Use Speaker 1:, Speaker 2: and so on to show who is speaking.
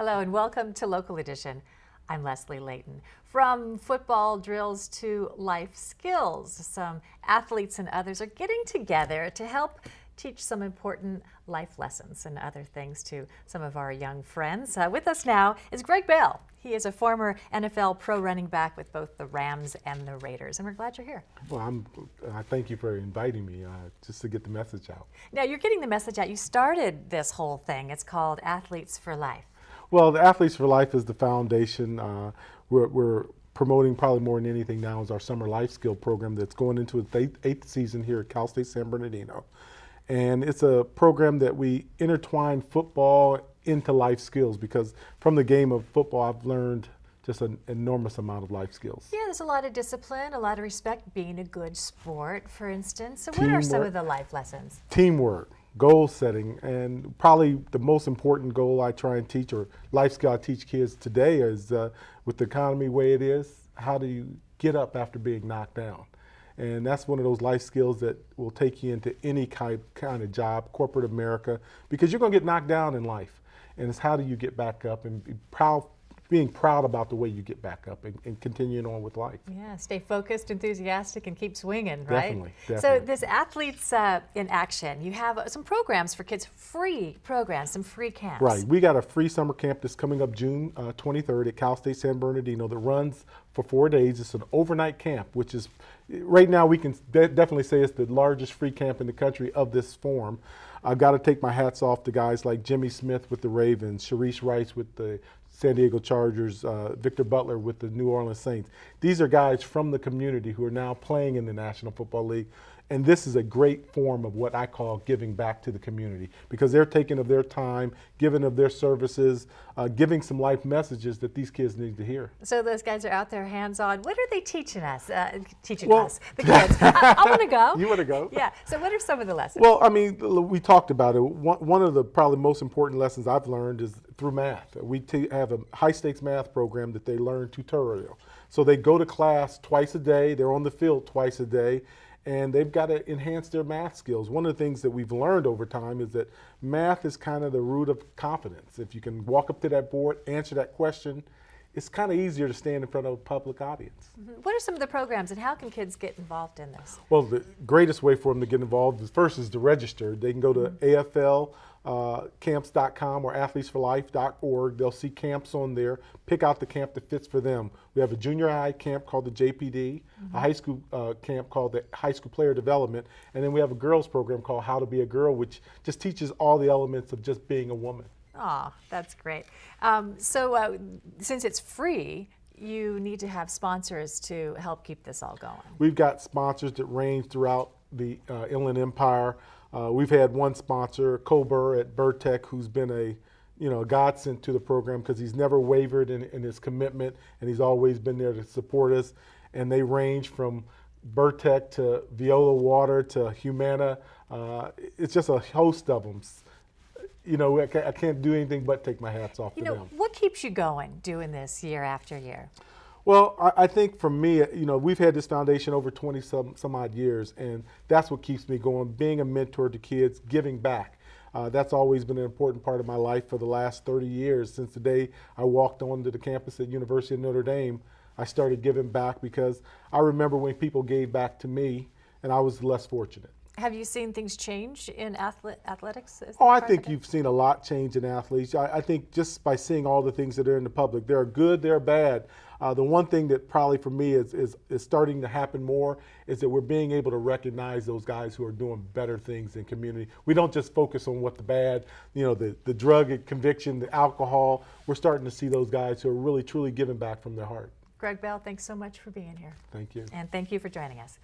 Speaker 1: Hello and welcome to Local Edition. I'm Leslie Leyton. From football drills to life skills, some athletes and others are getting together to help teach some important life lessons and other things to some of our young friends. With us now is Greg Bell. He is a former NFL pro running back with both the Rams and the Raiders, and we're glad you're here.
Speaker 2: Well, I thank you for inviting me just to get the message out.
Speaker 1: Now, you're getting the message out. You started this whole thing. It's called Athletes for Life.
Speaker 2: Well, the Athletes for Life is the foundation. We're promoting probably more than anything now is our summer life skill program that's going into its eighth season here at Cal State San Bernardino. And it's a program that we intertwine football into life skills, because from the game of football I've learned just an enormous amount of life skills.
Speaker 1: Yeah, there's a lot of discipline, a lot of respect, being a good sport, for instance. So what are some of the life lessons?
Speaker 2: Teamwork, goal setting, and probably the most important goal I try and teach, or life skill I teach kids today, is with the economy the way it is, how do you get up after being knocked down? And that's one of those life skills that will take you into any kind of job, corporate America, because you're going to get knocked down in life. And it's how do you get back up and being proud about the way you get back up and continuing on with life.
Speaker 1: Yeah, stay focused, enthusiastic, and keep swinging, right?
Speaker 2: Definitely.
Speaker 1: So this Athletes in Action, you have some programs for kids, free programs, some free camps.
Speaker 2: Right. We got a free summer camp that's coming up June 23rd at Cal State San Bernardino that runs for 4 days. It's an overnight camp, which is, right now we can definitely say it's the largest free camp in the country of this form. I've got to take my hats off to guys like Jimmy Smith with the Ravens, Sharice Rice with the San Diego Chargers, Victor Butler with the New Orleans Saints. These are guys from the community who are now playing in the National Football League. And this is a great form of what I call giving back to the community, because they're taking of their time, giving of their services, giving some life messages that these kids need to hear.
Speaker 1: So those guys are out there hands-on. What are they teaching us? The kids. I want to go.
Speaker 2: You want to go?
Speaker 1: Yeah. So what are some of the lessons?
Speaker 2: Well, I mean, we talked about it. One of the probably most important lessons I've learned is through math. We have a high-stakes math program that they learn tutorial. So they go to class twice a day. They're on the field twice a day. And they've got to enhance their math skills. One of the things that we've learned over time is that math is kind of the root of confidence. If you can walk up to that board, answer that question, it's kind of easier to stand in front of a public audience.
Speaker 1: Mm-hmm. What are some of the programs, and how can kids get involved in this?
Speaker 2: Well, the greatest way for them to get involved is first is to register. They can go to AFLcamps.com or athletesforlife.org. They'll see camps on there. Pick out the camp that fits for them. We have a junior high camp called the JPD, a high school camp called the High School Player Development, and then we have a girls program called How to Be a Girl, which just teaches all the elements of just being a woman.
Speaker 1: Oh, that's great. Since it's free, you need to have sponsors to help keep this all going.
Speaker 2: We've got sponsors that range throughout the Inland Empire. We've had one sponsor, Coburr at Burtech, who's been a godsend to the program, because he's never wavered in his commitment, and he's always been there to support us. And they range from Burtech to Viola Water to Humana. It's just a host of them. I can't do anything but take my hats off to them.
Speaker 1: What keeps you going doing this year after year?
Speaker 2: Well, I think for me, we've had this foundation over 20 some odd years, and that's what keeps me going, being a mentor to kids, giving back. That's always been an important part of my life for the last 30 years. Since the day I walked onto the campus at University of Notre Dame, I started giving back, because I remember when people gave back to me and I was less fortunate.
Speaker 1: Have you seen things change in athletics?
Speaker 2: Oh, I think you've seen a lot change in athletes. I think just by seeing all the things that are in the public, they're good, they're bad. The one thing that probably for me is starting to happen more is that we're being able to recognize those guys who are doing better things in community. We don't just focus on what the bad, the drug conviction, the alcohol. We're starting to see those guys who are really, truly giving back from their heart.
Speaker 1: Greg Bell, thanks so much for being here.
Speaker 2: Thank you.
Speaker 1: And thank you for joining us.